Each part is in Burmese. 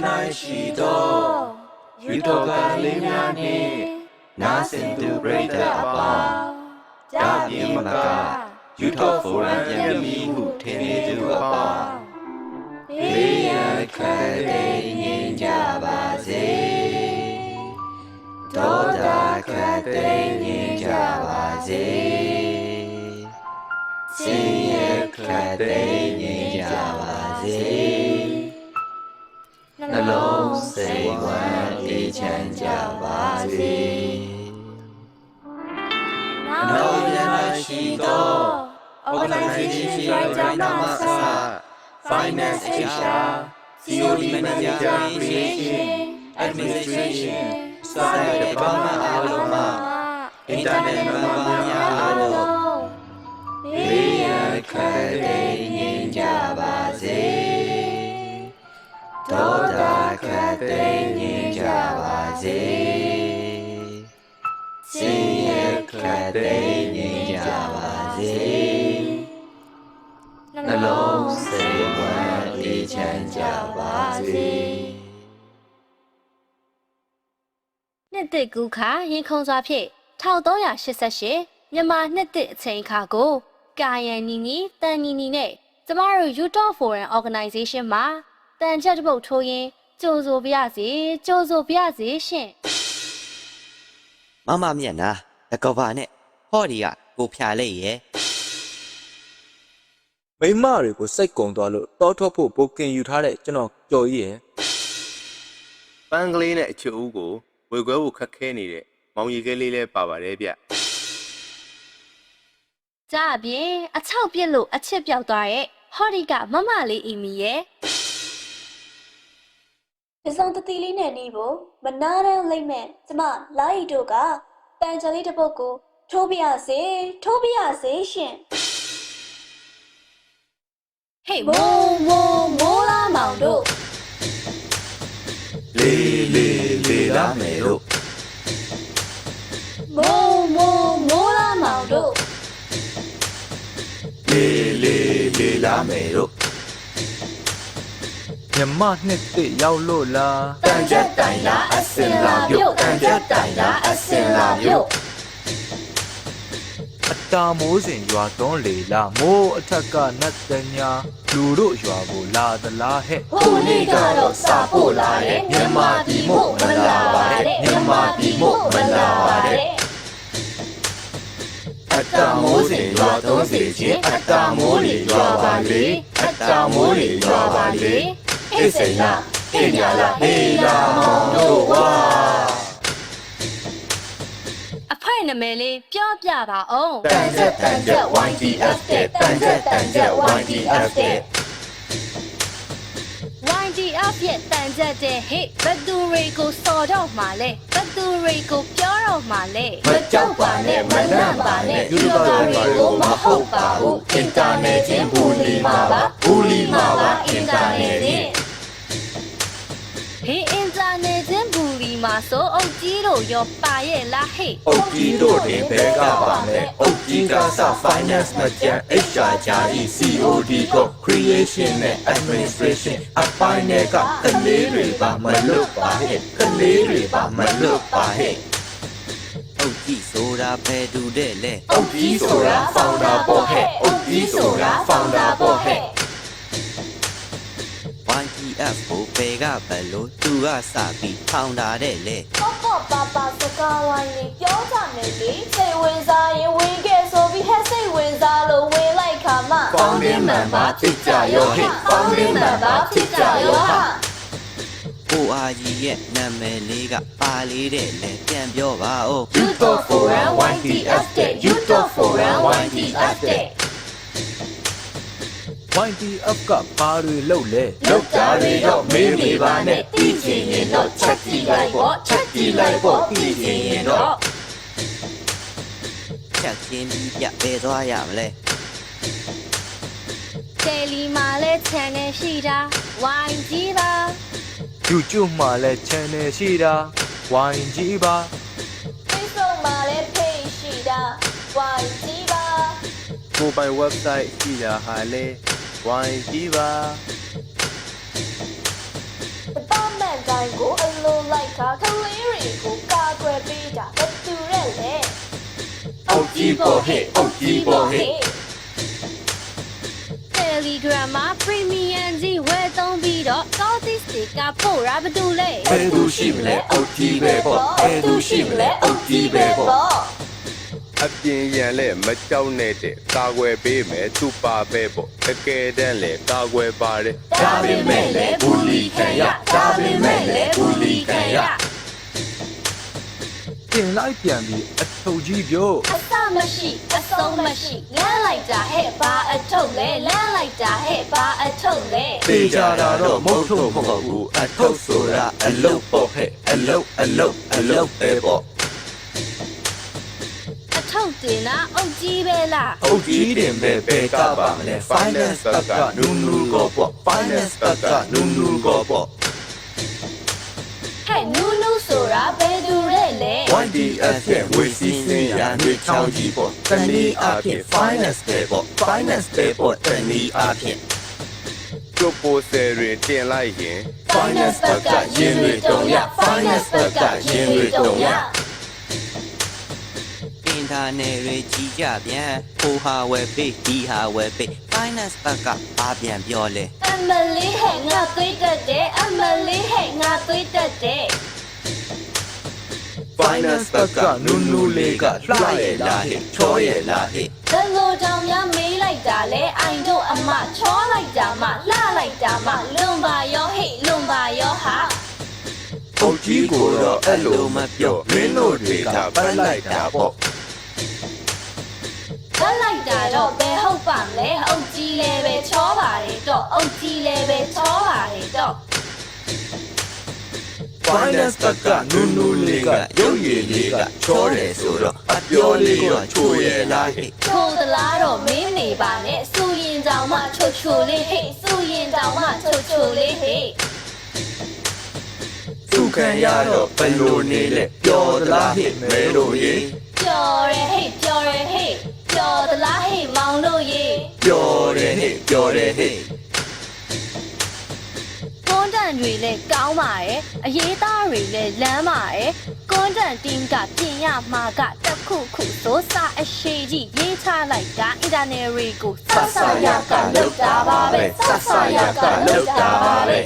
၌ရှိသောယူထောကလေးများနှင့်နားဆင်သူပရိသတ်အပေါင်းဒါပြင်မကယူထောဖိုရမ်ပြန်ပြီးဟုထင်နေသူအပေါင်းဘေးရန်ခတ်သိမ်းငြိမ်းကြပါစေဒေါသခတ်သိမ်းငြိမ်းကြပါစေဆင်းရဲခတ်သိမ်းငြိမ်းကြပါစေနှလုံးစိတ်ဝမ်းအေးချမ်းကြပါစေနောက်ရရှိသော Organization Writer Namasa Finance HR COD Manager Creation Administration Site Department အားလုံးမှာ Internet မှာများအားလုံးဘေးရန်ခတ်သိမ်းငြိမ်းကြပါစေဒေါသခတ်သိမ်းငြိမ်းကြပါစေဆင်းရဲခတ်သိမ်းငြိမ်းကြပါစေနှလုံးစိတ်ဝမ်းအေးချမ်းကြပါစေနှစ်တစ်ကူခါရင်ခုန်စွာဖြင့်1388မြန်မာနှစ်တစ်အချိန်အခါကိုကာယန်နီနီတန်နီနီနဲ့ကျမတို့ YouTube Forum Organization မှာတန်ချက်တစ်ပုတ်ထိုးရင်းကြိုဆိုပါရစေကြိုဆိုပါရစေရှင်မမမျက်နှာတကောပါနဲ့ဟောဒီကကိုဖြာလိုက်ရဲ့မိမတွေကိုစိတ်ကုံသွားလို့တောထွက်ဖို့ဘိုကင်ယူထားတဲ့ကျွန်တော်ကြော်ကြီးရယ်ပန်းကလေးနဲ့အချစ်ဦးကိုဝေခွဲဖို့ခက်ခဲနေတဲ့မောင်ရီကလေးလည်းပါပါတယ်ဗျကြအပြင်အချောက်ပြစ်လို့အချစ်ပြောက်သွားရဲ့ဟောဒီကမမလေးအီမီရဲ့ဒီဆောင်တတိလေးနဲ့နေဖို့မနာတန်းလိမ့်မဲ့ကျမလာရီတို့ကတန်ချလေးတစ်ပုတ်ကိုထိုးပြရစေရှင်ဟေးမိုးလာမောင်တို့လေးလာမယ်တို့မိုးလာမောင်တို့လေးလာမယ်တို့မြမနှစ်တစ်ရောက်လို့လားတန်ချက်တိုင်လားအစင်လာပြုတ်တန်ချက်တိုင်လားအစင်လာပြုတ်အတာမိုးစဉ်ရွာသွန်းလေလားမိုးအထက်ကနတ်တညာလူတို့ရွာကိုလာသလားဟဲ့ဟိုနေ့ကတော့စာပို့လာတယ်မြန်မာပြည်မို့မလာပါနဲ့မြန်မာပြည်မို့မလာပါနဲ့အတာမိုးစဉ်ရွာသွန်းစေခြင်းအတာမိုးတွေရွာပါလေအတာမိုးတွေရွာပါလေဟေးစိန်လားဟေးညာလားဟေးလာမောင်တို့ဝါအဖွဲနာမည်လေးပြောပြပါအောင်တန်ချက် YTF တဲ့တန်ချက် YTF တဲ့ YTF ရဲ့တန်ချက်တဲ့ဟေ့ဘသူတွေကိုစော်တော့မှာလဲဘသူတွေကိုပြောတော့မှာလဲမကြောက်ပါနဲ့မနှံ့ပါနဲ့ယူတူဘာတွေကိုမဟုတ်ပါဘူးအင်တာနက်ချင်းဘူလီမှာပါအင်တာနက်ချင်းဟေးအင်တာနက်ချင်းဘူလီမှာဆိုအုတ်ကြီးတို့ရောပါရဲ့လားဟေ့အုတ်ကြီးတို့တင်ဘဲကပါမယ်အုတ်ကြီးကစ finance မကျန် HR ဂျာကြီး COD ကို creation နဲ့ administration အပိုင်းနဲ့ကကလေးတွေပါမလွတ်ပါဟဲ့ကလေးတွေပါမလွတ်ပါဟဲ့အုတ်ကြီးဆိုတာဖယ်သူတဲ့လေအုတ်ကြီးဆိုတာ founder ပေါ့ဟဲ့အုတ်ကြီးဆိုတာ founder ပေါ့ဟဲ့YTF ကိုပေကဘယ်လိုသူကစပြီးထောင်တာတဲ့လေပေါ့ပါစကားဝိုင်းလေးပြောကြမယ်လေစိတ်ဝင်စားရင်ဝင်ခဲ့ဆိုပြီးဟဲ့စိတ်ဝင်စားလို့ဝင်လိုက်ခါမှ founding member ဖြစ်ကြရောဟဲ့ founding member ဖြစ်ကြရောဟာORG ရဲ့နာမည်လေးကပါလေးတဲ့လေပြန်ပြောပါဦး YouTube Forum YTF တဲ့ YouTube Forum YTF တဲ့YTF ကဘာတွေလုပ်လဲလောက်တာတွေတော့မေးနေပါနဲ့သိချင်ရင်တော့ချက်ကြည့်လိုက်ပေါ့သိချင်ရင်တော့ချက်ချင်းပြီးပြပေးသွားရမလဲတယ်လီမှာလဲ channel ရှိတာ YG ပါ YouTube မှာလဲ channel ရှိတာ YG ပါ Facebook မှာလဲ page ရှိတာ YG ပါ ကိုပိုင် website ရှိတာဟာလေဝိုင်းကြည့်ပါတပတ် တိုင်းကိုအလိုလိုက်ခါကလေးတွေကိုကာကွယ်ပေးတာဘယ်သူရဲ့လဲ အုတ်ကြီးပေါ်ဟဲ့အုတ်ကြီးပေါ်ဟဲ့ Telegram မှာ Premium ကြီးဝယ်သုံးပြီးတော့ Southeast ကပို့ရဘာတူလဲ ဘယ်သူရှိမလဲအုတ်ကြီးပဲပေါ့ဘယ်သူရှိမလဲအုတ်ကြီးပဲပေါ့ အပြင်ရန်လဲမကြောက်နဲ့တဲ့ကာကွယ်ပေးမယ်သူပါပဲပေါ့တကယ်တမ်းလဲကာကွယ်ပါတယ် ဒါပေမဲ့လည်းဘူလီခံရဒါပေမဲ့လည်းဘူလီခံရ တင်လိုက်ပြန်ပြီးအထုပ်ကြီးပြော အစမရှိအဆုံးမရှိလမ်းလိုက်တာဟဲ့ဘာအထုတ်လဲလမ်းလိုက်တာဟဲ့ဘာအထုတ်လဲ တေးကြတာတော့မဟုတ်ထုတ်မဟုတ်ဘူးအထုပ်ဆိုတာအလုတ်ပေါ့ဟဲ့အလုတ်ပဲပေါ့ အထုတ်တင်တာအုတ်ကြီးပဲလား အုတ်ကြီးတင်ပဲဘယ်ကပါမလဲ finance ဘက်ကနူးနူးကောပေါ့ finance ဘက်ကနူးနူးကောပေါ့ ဟဲ့နူးနူးဆိုတာဘယ်သူရဲ့လဲ YDF ရဲ့ဝေစီစင်းရမြေချောင်းကြီးပေါ့တနည်းအားဖြင့် finance ပဲပေါ့ finance ပဲပေါ့တနည်းအားဖြင့် ကျိုးပိုဆယ်တွေတင်လိုက်ရင် finance ဘက်ကရင်းတွေတုံရ finance ဘက်ကရင်းတွေတုံရ အင်တာနက်တွေကြီးကြပြန်ဟိုဟာဝယ်ပေးဒီဟာဝယ်ပေး finance ဘက်ကဘာပြန်ပြောလဲ အမလေးဟဲ့ငါသွေးတက်တယ်အမလေးဟဲ့ငါသွေးတက်တယ် finance ဘက်ကနူးနူးလေးကလှရဲ့လားဟဲ့ချောရဲ့လားဟဲ့ ဘယ်လိုကြောင့်များမေးလိုက်တာလဲအိုင်တို့အမချောလိုက်တာမှလှလိုက်တာမှလွန်ပါရောဟဲ့လွန်ပါရောဟာ အုတ်ကြီးကိုတော့အဲ့လိုမပြောမင်းတို့တွေကပတ်လိုက်တာပေါ့ လှလိုက်တာတော့ဘယ်ဟုတ်ပါမလဲအုတ်ကြီးလည်းပဲချောပါတယ်တော့အုတ်ကြီးလည်းပဲချောပါတယ်တော့ finance ဘက်ကနူးနူးလေးကရုပ်ရည်လေးကချောတယ်ဆိုတော့အပြောလေးကချိုရဲ့လားဟဲ့ ချိုသလားတော့မင်းနေပါနဲ့စူရင်တောင်မှချိုချိုလေးဟဲ့စူရင်တောင်မှချိုချိုလေးဟဲ့ သူခံရတော့ဘယ်လိုနေလဲပြောသလားဟဲ့မဲတို့ရေ ပျော်ရဲဟဲ့ပျော်ရဲဟဲ့ပျော်သလားဟဲ့မောင်တို့ရေ ပြောတယ်ဟဲ့ပြောတယ်ဟဲ့ ကွန်တန်တွေလည်းကောင်းပါတယ်အရေးသားတွေလည်းလမ်းပါတယ်ကွန်တန်တင်းကပြင်ရမှာကတစ်ခုခုသို့စာအရှိကြီးရေးချလိုက်တာအင်တာနက်တွေကိုစဆရကလောက်တာပါပဲစဆရကလောက်တာပါပဲ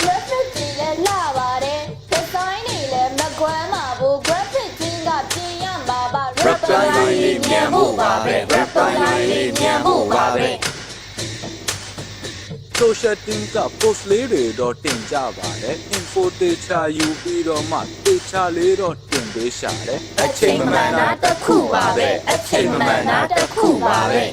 graphic တွေလည်းလာပါတယ် design တွေလည်းမကွမ်းပါဘူး graphic တင်းကပြင်ရမှာပါ rapper လေးမြန်ဖို့ပါပဲ rapper လေးမြန်ဖို့ပါပဲ social team က post လေးတွေတော့တင်ကြပါတယ် info တေချာယူပြီးတော့မှတေချာလေးတော့တင်ပေးရှာတယ် အချိန်မမှန်တာတစ်ခုပါပဲအချိန်မမှန်တာတစ်ခုပါပဲ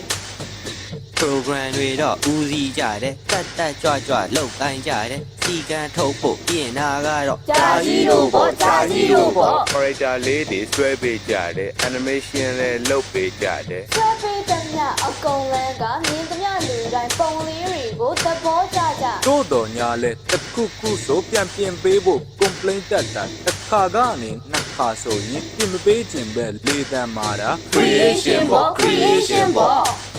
program တွေတော့ဦးစီးကြတယ်တက်ကြွကြွလောက်ကိုင်းကြတယ်စီကံထုတ်ဖို့ပြင်တာကတော့ ကြာကြီးတို့ပေါ့ကြာကြီးတို့ပေါ့ character လေးတွေဆွဲပေးကြတယ် animation လည်းလုပ်ပေးကြတယ် ဆွဲပေးတဲ့မြအကုန်လန်းကမြင်သမျှလူတိုင်းပုံလေးတွေကိုသဘောကျကြ တို့တော်ညာလဲတစ်ခုခုဆိုပြန်ပြင်ပေးဖို့ complaint တက်တာတစ်ခါကနေနှစ်ခါဆိုရင်ပြင်မပေးခြင်းပဲလေတံမာတာ creation ပေါ့ creation ပေါ့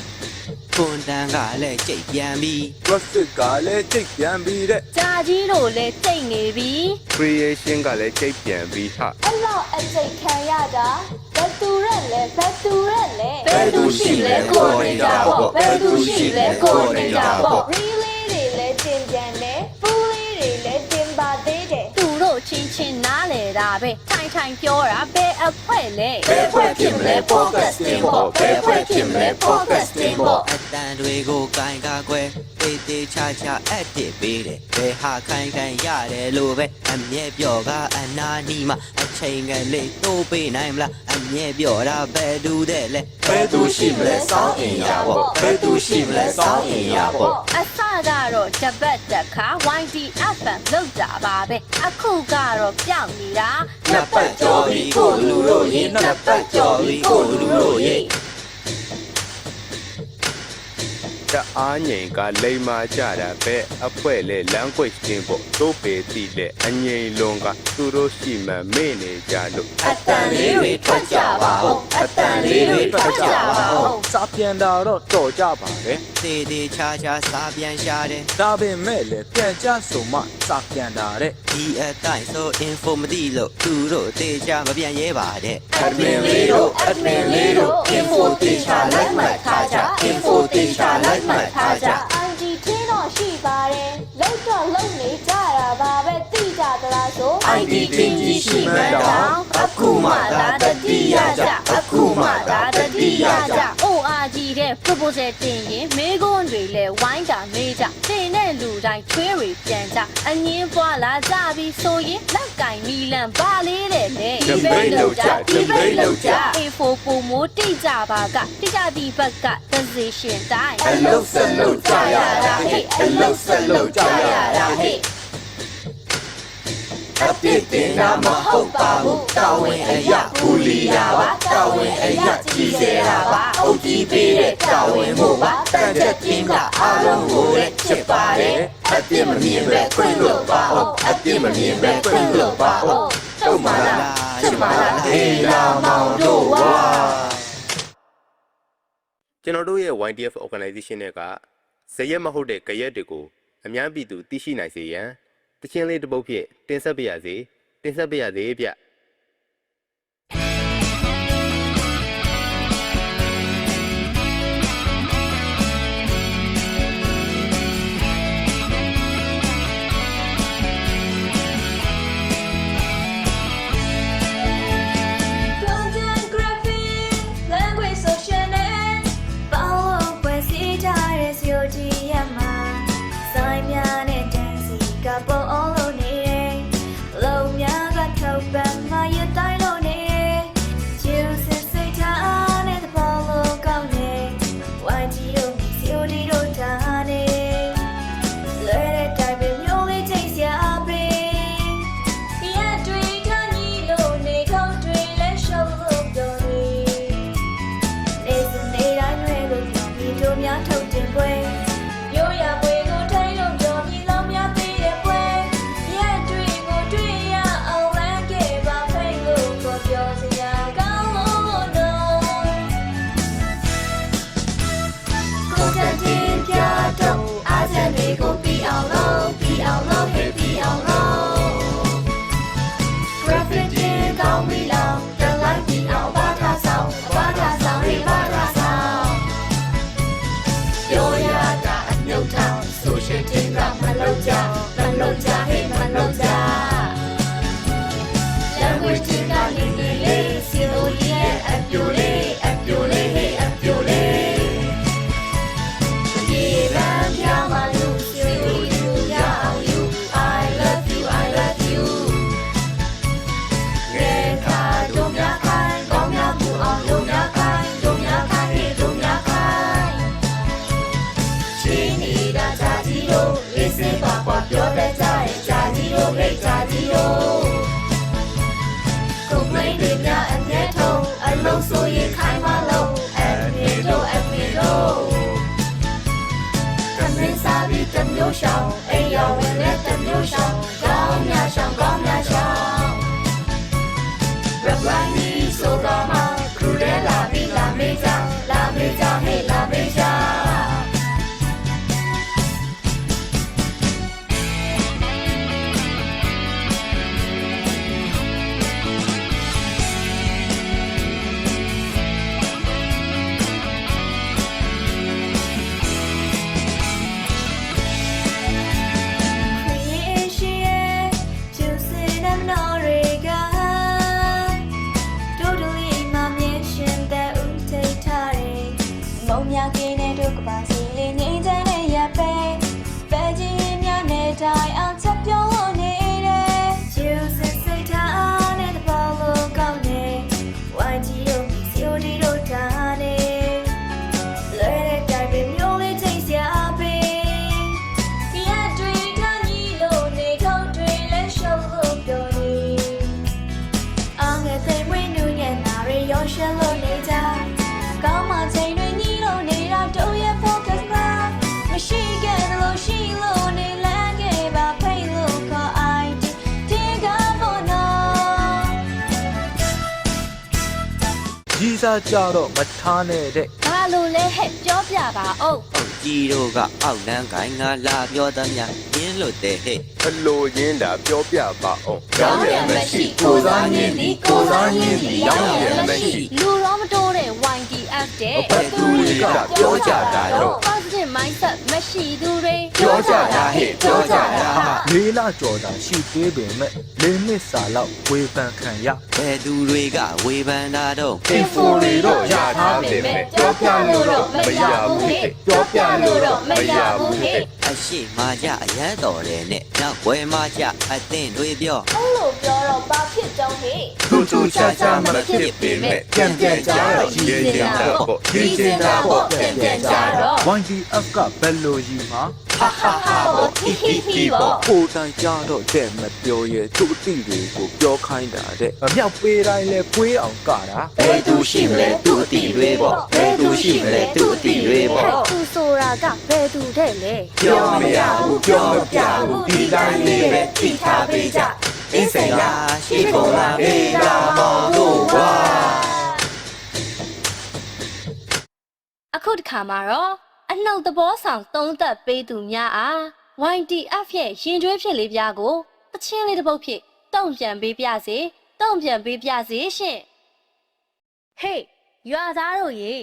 ကွန်တန်ကလည်းကြိတ်ပြန်ပြီး graphic ကလည်းချိန်ပြန်ပြီးတဲ့ ကြာကြီးတို့လည်းတိတ်နေပြီ creation ကလည်းချိန်ပြန်ပြီးဟာ အဲ့လောက်အကျိတ်ခံရတာဘယ်သူရက်လဲဘယ်သူရက်လဲ ဘယ်သူရှိလဲကိုနေကြပေါ့ဘယ်သူရှိလဲကိုနေကြပေါ့ really တွေလည်းတင်ပြန်တယ်ပူလေးတွေလည်းတင်ပါသေးတယ် သူတို့ချင်းချင်းနားလေတာပဲထိုင်ထိုင်ပြောတာဘယ်အခွက်လဲ ဘယ်ဖွဲ့ဖြစ်မလဲ podcasting ပေါ့ဘယ်ဖွဲ့ဖြစ်မလဲ podcasting ပေါ့ အတန်တွေကိုကိုင်းကားကွယ်တေးသေးချာချာအပ်တစ်ပေးတယ်ဘယ်ဟာခိုင်ခိုင်ရတယ်လို့ပဲအမြဲပြောကအနာနီမှာအချိန်ကလေးတိုးပေးနိုင်မလားအမြဲပြောတာဘယ်သူတဲ့လဲ ဘယ်သူရှိမလဲစောင်းအင်ရပေါ့ဘယ်သူရှိမလဲစောင်းအင်ရပေါ့ အစကတော့တပတ်တစ်ခါ YDFM လောက်တာပါပဲအခုကတော့ပြောင်းနေတာ နှစ်ပတ်ကျော်ပြီကိုလူတို့ရေနှစ်ပတ်ကျော်ပြီကိုလူတို့ရေ တအားငိန်ကလိမ်မာကြတာပဲအဖွဲလဲ language ချင်းပေါ့တို့ပေတိလဲအငိန်လွန်ကသူတို့ရှိမှမေ့နေကြလို့ အတန်လေးတွေထွက်ကြပါဦးအ တန်လေးတွေထွက်ကြပါဦး စာပြန်တာတော့တော်ကြပါပဲ သေးသေးချာချာစာပြန်ရှာတယ် ဒါပေမဲ့လည်းပြန်ကြဆိုမှစာပြန်တာတဲ့ ဒီအတိုင်းဆို info မသိလို့သူတို့သေချာမပြန်ရဲပါတဲ့ admin လေးတို့ admin လေးတို့ info တေချာလိုက်မှတ်ထားကြ info တေချာလိုက်မှတ်ထားကြ ID ထင်းတော့ရှိပါတယ်လောက်တော့လုံနေကြတာပါပဲသိကြသလားဆို ID ချင်းကြီးရှိမှန်းတော့အခုမှသာတတိယကြအခုမှသာတတိယကြ ORG တဲ့ proposal တင်ရင်မေးခွန်းတွေလဲဝိုင်းတာမေးကြတင်တဲ့လူတိုင်းချွေးတွေပြန်ကြအငင်းပွားလာကြပြီးဆိုရင်လက်ကင်နီလန်ပါလေးတဲ့လေ debate လုပ်ကြ debate လုပ်ကြ A4 ပုံမိုးတိကြပါကတိကြဒီဘက်က decision တိုင်း အလုတ်ဆက်လုပ်ကြရတာဟဲ့အလုတ်ဆက်လုပ်ကြရတာဟဲ့အပြစ်တင်တာမဟုတ်ပါဘူးတာဝန်အရာဘူလီတာပါတာဝန်အရာကြီးစေတာပါအုပ်ကြီးပေးတဲ့တာဝန်မှုပါတန်ချက်တင်တာအားလုံးကိုလည်းချစ်ပါတယ်အပြစ်မမြင်ပဲခွင့်လို့ပါအောင်အပြစ်မမြင်ပဲခွင့်လို့ပါအောင်တော့မလားချစ်မလားဟေးလာမောင်တို့ဝါ ကျွန်တော်တို့ရဲ့ YDF organization တွေကဇရက်မဟုတ်တဲ့ကြရက်တွေကိုအများပြည်သူသိရှိနိုင်စေရန်တချင်းလေးတစ်ပုဒ်ဖြင့်တင်ဆက်ပါရစေဗျ Content graphic language social net ပေါင်းပွဲစီကြတဲ့စီယိုတီရမှာစိုင်းများနဲ့တန်းစီကပေါ်အောင်လို့နေတယ်လုံများကထောက်ပံ့မရတိုင်းလို့နေတယ်ကျူစစ်စိတ်ထားနဲ့တပေါ်လို့ကောင်းနေဝိုင်းကြီးတို့စီယိုတီတို့တာနေလဲတဲ့တိုင်းပဲမျိုးလေးချိန်စရာပဲရတွေ့ထားညီလို့နေကောင်းတွေလဲရှုံးလို့ပြောနေနေစနေတိုင်းတွေလို့ပြောပြီးတို့များထုတ်တင်ပွဲရိုးရပွဲကိုထိုင်လို့ပြောပြီးလောင်းများသေးတဲ့ပွဲရတွေ့ကိုတွေ့ရအောင်လမ်းခဲ့ပါဖိတ်လို့ပြောစရာကောင်းလို့တော့ Content တင်ပြတော့အားစံတွေကိုပြီးအောင်လို့ဟဲ့ပြီးအောင်လို့ Graphic တင်ကောင်းပြီလားတလိုက်ပြီးအောင်ဘာသာဆောင်ဟဲ့ဘာသာဆောင်ပြောရတာအမြုပ်ထောင် social တင်ကမလုပ်ကြဟဲ့မလုပ်ကြ language တင်ကလေးလေးစီလိုရဲ့အပြိုလေးဟဲ့အပြိုလေးဒီလမ်းပြမလို့စီလိုယူရအောင် I love you ရေခါတို့များခိုင်ကောင်းများမှုအောင်တို့များခိုင်ဟဲ့တို့များခိုင်ချင်းနေတာဂျာကြီးတို့လေးစင်ပါပွားပြောတတ်ကြတဲ့ဂျာကြီးတို့ဟဲ့ဂျာကြီးတို့ကုန်လေးတွေများအမြဲထုံးအလုံးဆိုရင်ခိုင်မလို့အမေတို့ကမင်းစားပြီးတမျိုးရှောင်းအိမ်ရောက်ဝင်လက်တမျိုးရှောင်းကောင်းများရှောင်းRabbi Sogama Crudela La Meja hey La Meja Creation choosing and Noriga Totally my mission that would take time မုံမြကင်းတဲ့ဒုက္ခပါစီလေးနေကြတဲ့ရပဲပဲကြီးများနဲ့တိုင်းအောင်ချက်ပြောနေတယ်ကျူစစ်စိတ်ထားနဲ့တပေါ်လို့ကောင်းနေဝိုင်းကြီးတို့စီယိုဒီတို့တာနေလဲတဲ့တိုင်းပဲမျိုးလေးချိန်စရာပဲရတွေ့ထားညီလို့နေကောင်းတွေလဲရှုံးလို့ပြောနေအောင်ငယ်သိမွေးနူးညံ့တာတွေရောရှက်လို့နေကြကောင်းမှချိန်တွေညီလို့နေတာတို့ရဲ့ focus မှာမရှိခဲ့လို့ရှိလို့နေလမ်းခဲ့ပါဖိတ်လို့ခေါ် ID တင်ကားဖို့နော် ကြီးစားကြတော့မထားနဲ့တဲ့ ဘာလို့လဲဟဲ့ပြောပြပါဦး ဟုတ်ကြီးတို့ကအောက်လန်းကိုင်းငါလာပြောသမျှရင်းလို့တဲ့ဟဲ့ အလိုရင်းတာပြောပြပါအောင် ရောင်းရံမရှိကိုစားညင်းသည်ကိုစားညင်းသည်ရောင်းရံမရှိ လူရောမတိုးတဲ့ YDF တဲ့ ဘယ်သူတွေကပြောကြတာတော့ positive mindset မရှိသူတွေ ပြောကြတာဟဲ့ပြောကြတာဟာ လေးလကြော်တာရှိသေးပေမဲ့လေးနှစ်စာလောက်ဝေဖန်ခံရ ဘယ်သူတွေကဝေဖန်တာတော့ info တွေတော့ရထားပေမဲ့ပြောပြလို့တော့မရဘူးဟဲ့ပြောပြလို့တော့မရဘူးဟဲ့ အရှိမကြအရန်တော်တယ်နဲ့နောက်ဝဲမကြအသင့်တွေပြော အဲ့လိုပြောတော့ဘာဖြစ်ကြောင်းဟဲ့ သူသူချာချာမဖြစ်ပေမဲ့ပြန်ပြန်ကြတော့ရည်စင်တာပေါ့ရည်စင်တာပေါ့ပြန်ပြန်ကြတော့ YDF ကဘယ်လိုကြီးမှာ ဟာဟာဟာပေါ့ဟီဟီဟီပေါ့ ကိုယ်တိုင်ကြတော့တဲ့မပြောရဲသူ့အတိတွေကိုပြောခိုင်းတာတဲ့အမြောက်ပေးတိုင်းလဲပွေးအောင်ကတာ ဘယ်သူရှိမလဲသူ့အတီတွေပေါ့ဘယ်သူရှိမလဲသူ့အတီတွေပေါ့ သူဆိုတာကဘယ်သူတဲ့လဲ ပြောမရဘူးပြောမပြဘူးဒီတိုင်းလေးပဲသိထားပေးကြအင်းစိန်လားရှိကုန်လားအေးလာမောင်တို့ကွာ အခုတစ်ခါမှာတော့အနှုတ်သဘောဆောင်သုံးသက်ပေးသူများအား YDF ရဲ့ရင်ကျွေးဖြစ်လေးပြားကိုအချင်းလေးတစ်ပုတ်ဖြစ်တုံ့ပြန်ပေးပြစေရှင်ဟေးရွာသားတို့ရေ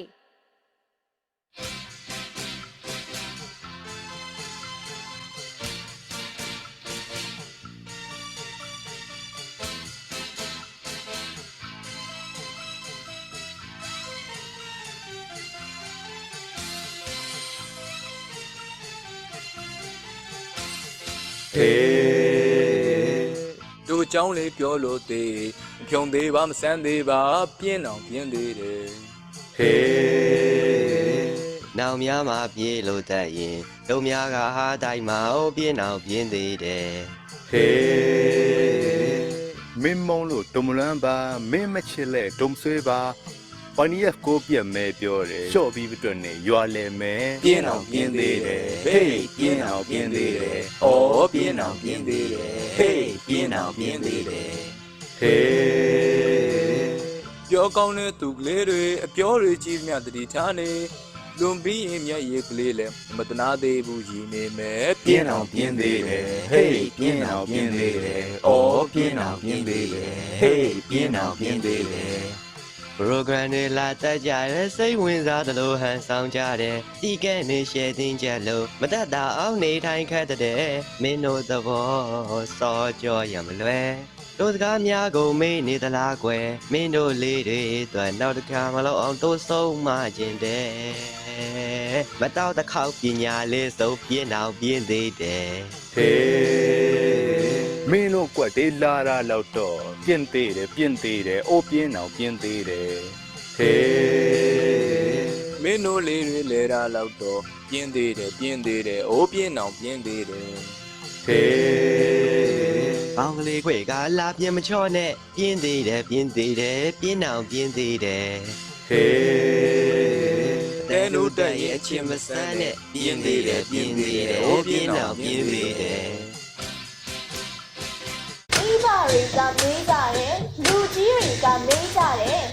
ဟေး တို့เจ้าလေးပြောလို့သေးဖြုံသေးပါမဆန်းသေးပါပြင်းအောင်ပြင်းသေးတယ် ဟေး နောက်များမှာပြေးလို့တတ်ရင်တို့များကဟာတိုင်းမှာအိုးပြင်းအောင်ပြင်းသေးတယ် ဟေးမင်းမုံလို့ဒုံမလန်းပါမင်းမချစ်လဲဒုံဆွေးပါဘာနီယက်ကိုပြက်မဲပြောတယ်ရှော့ပြီးအတွက်နဲ့ရွာလဲမဲ ပြင်းအောင်ပြင်းသေးတယ်ဟေးပြင်းအောင်ပြင်းသေးတယ်ဩပြင်းအောင်ပြင်းသေးတယ်ဟေးပြင်းအောင်ပြင်းသေးတယ် ဟေး ပြောကောင်းတဲ့သူကလေးတွေအပြောတွေကြီးမြတ်တတိထားနေလွန်ပြီးရင်မျက်ရည်ကလေးလည်းမတနာသေးဘူးရည်နေမယ် ပြင်းအောင်ပြင်းသေးတယ်ဟေးပြင်းအောင်ပြင်းသေးတယ်ဩပြင်းအောင်ပြင်းသေးတယ်ဟေးပြင်းအောင်ပြင်းသေးတယ် program တွေလာတက်ကြရဲစိတ်ဝင်စားသလိုဟန်ဆောင်ကြတယ်စီကဲနေရှယ်တင်ကြလို့မတတ်တာအောင်နေထိုင်ခတ်တဲ့မင်းတို့သဘောစောကြောရမလွယ်တို့စကားများကိုမေးနေသလားကွယ်မင်းတို့လေးတွေအတွက်နောက်တစ်ခါမလို့အောင်တို့ဆုံးမခြင်းတဲ့မတော့တစ်ခေါက်ပညာလေးစုံပြင်းအောင်ပြင်းသေးတယ် ဟေးမင်းတို့ကွက်တေးလာတာတော့တော့ပြင်းသေးတယ်ပြင်းသေးတယ်အိုးပြင်းအောင်ပြင်းသေးတယ်ဟေး မင်းတို့လေးတွေလဲတာလောက်တော့ပြင်းသေးတယ်ပြင်းသေးတယ်အိုးပြင်းအောင်ပြင်းသေးတယ် ဟေး ပေါင်းကလေးခွေကလာပြင်းမချော့နဲ့ပြင်းသေးတယ်ပြင်းသေးတယ်ပြင်းအောင်ပြင်းသေးတယ် ဟေး တဲလို့တက်ရဲ့အချင်းမဆန်းနဲ့ပြင်းသေးတယ်ပြင်းသေးတယ်ဟိုပြင်းအောင်ပြင်းသေးတယ် မိဘတွေကမေးကြတယ်လူကြီးတွေကမေးကြတယ်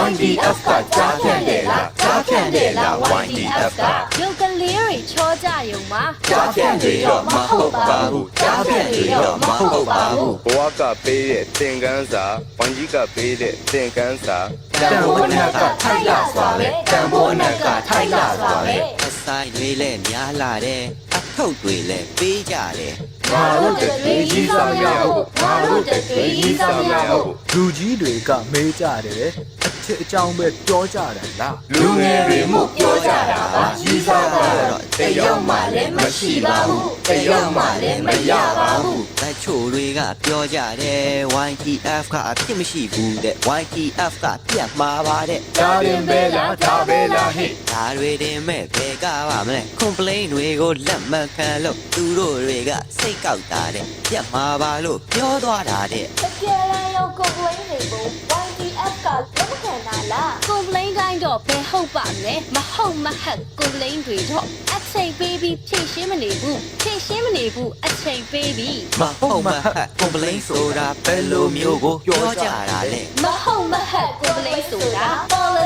YDF ကကြားဖြန့်တယ်လားကြားဖြန့်တယ်လား YDF က ရုပ်ကလေးတွေချောကြယုံမှာ ကြားဖြန့်တယ်တော့မဟုတ်ပါဘူးကြားဖြန့်တယ်တော့မဟုတ်ပါဘူး ဘဝကပေးတဲ့သင်္ကန်းစာဝန်ကြီးကပေးတဲ့သင်္ကန်းစာ တန်ဖိုးအနက်ကထိုက်လာစွာပဲတန်ဖိုးအနက်ကထိုက်လာစွာပဲ အဆိုင်တွေလည်းများလာတယ်အထုပ်တွေလည်းပေးကြတယ် ငါတို့တတွေကြီးစားရဖို့ငါတို့တတွေကြီးစားရဖို့ လူကြီးတွေကမေးကြတယ်အချစ်အကြောင်းပဲပြောကြတယ်လား လူငယ်တွေမှုပြောကြတာပါကြီးစားတာတော့တယောက်မှလည်းမရှိပါဘူးတယောက်မှလည်းမရပါဘူး တချို့တွေကပြောကြတယ် YDF ကအဖြစ်မရှိဘူးတဲ့ YDF ကပြတ်မှာပါတဲ့ ဒါရင်ပဲလားဒါပဲလားဟဲ့ ဒါတွေတင်မဲ့ဘယ်ကပါမလဲ complain တွေကိုလက်မခံလို့သူတို့တွေကစိတ်ကောက်တာတဲ့ပြတ်မှာပါလို့ပြောသွားတာတဲ့ တကယ်တမ်းရောက် complain တွေကို YDF ကလက်မခံတာလား complain တိုင်းတော့ဘယ်ဟုတ်ပါမလဲမဟုတ်မဟတ် complain တွေတော့အချိန်ပေးပြီးဖြည့်ရှင်းမနေဘူးအချိန်ပေးပြီး မဟုတ်မဟတ် complain ဆိုတာဘယ်လိုမျိုးကိုပြောကြတာလဲ မဟုတ်မဟတ် complain ဆိုတာ policy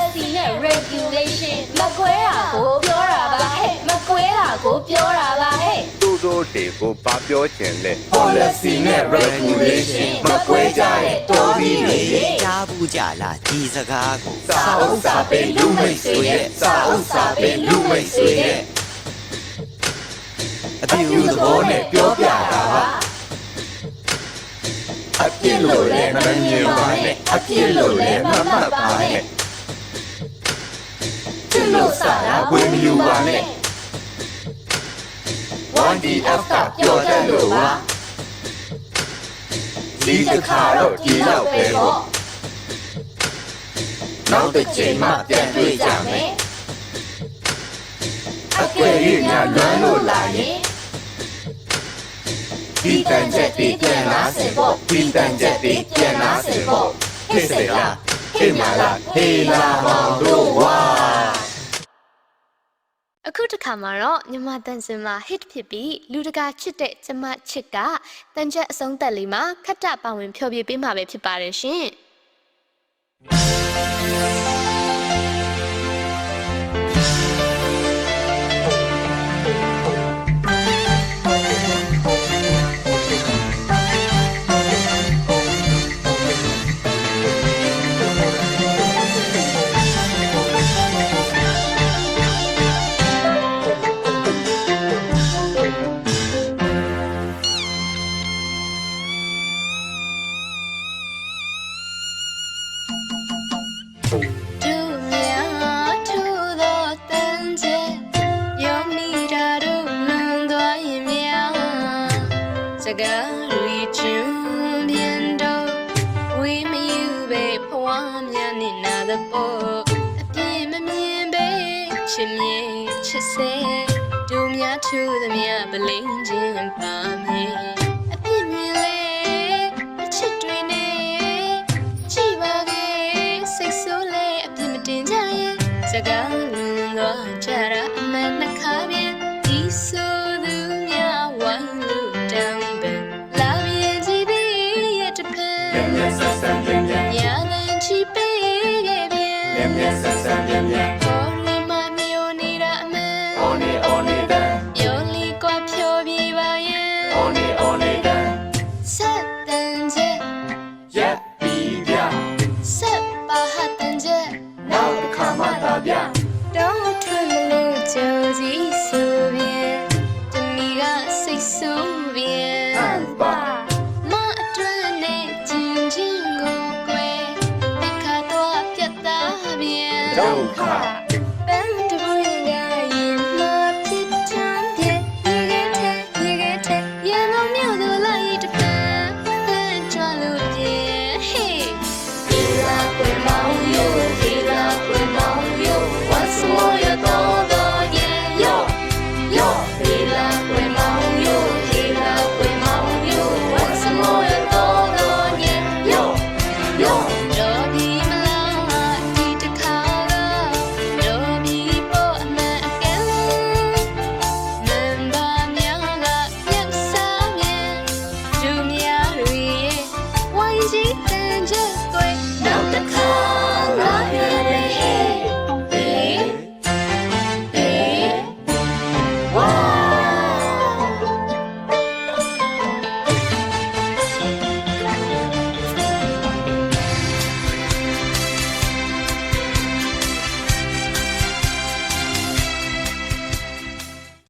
ကိုပြောတာပါဟဲ့ တို့တို့တွေကိုဘာပြောချင်လဲ policy နဲ့ regulation မကွဲကြတဲ့တော်ပြီးတွေ ကြားဘူးကြလားဒီစကားကို စာအုပ်စာပေလူမိတ်ဆွေရဲ့စာအုပ်စာပေလူမိတ်ဆွေရဲ့ အပြ ပြု ူ သ သ ဘော ဘော နဲ့ နဲ့ ပြောပြတာပါအပြစ်လို့လည်းမမြင်ပါနဲ့အပြစ်လို့လည်းမမှတ်ပါနဲ့ချစ်လို့စတာဝင်မယူပါနဲ့ 1DF ကပြောတတ်လို့ပါဒီတစ်ခါတော့ဒီလောက်ပဲပေါ့နောက်တစ်ချိန်မှပြန်တွေ့ကြမယ်အကွယ်ရညာလွမ်းလို့လာရင်ဒီတန်ချက်တွေပြန်လာစင်ပေါ့ဒီတန်ချက်တွေပြန်လာစင်ပေါ့ဟေ့စေလားဟေ့မာလားဟေးလာမောင်တို့ဝါ အခုတစ်ခါမှာတော့မြန်မာတန်စင်မှာ hit ဖြစ်ပြီးလူတကာချစ်တဲ့ကျမချစ်ကတန်ချက်အဆုံးသက်လေးမှာခက်တပါဝင်ဖျော်ဖြေပေးမှာပဲဖြစ်ပါတယ်ရှင် ဒူမြထူသောတန်ချက်ယောမိတာတို့လွန်သွားရင်များစကားရီချွန်ပြန်တော့ဝေးမယူပဲဖွားများနေနာတဲ့ပေါ်အပြင်းမမြင်ပဲချစ်မြေချစ်စေဒူမြထူသမျှပလိန်ခြင်းပါမေအပြင်းမြင်လေအချစ်တွေနဲ့ကြည်ပါခဲ့စိတ်ဆိုးလေအပြင်းမတင်ကြရဲ့စကားလွန်သွားကြတာအမှန်နှခါပြန်ဒီဆိုသူများဝိုင်းလို့တောင်းပန်လာပြန်ကြည့်သေးရဲ့တစ်ဖက် မြတ်ဆက်ဆံမြတ်မြတ် ညာလန်ချီပေးခဲ့ပြန် မြတ်ဆက်ဆံမြတ်မြတ် ပေါ်ရီမမျိုးနေတာအမှန် on it then ပြောလီကွာဖြောပြပါရဲ့ on it then ဆက်တန်ချက် ရက်ပြီးပြ ဆက်ပါဟတန်ချက် နောက်တစ်ခါမှသာပြ တောင်းထွန်းလို့ကြိုးစီဆိုပြန်တမီကစိတ်ဆိုးပြန် ပါ မအတွန်းနဲ့ကျင်ချင်းကိုကွယ်တစ်ခါတော့ပြတ်သားပြန် ဒုက္ခ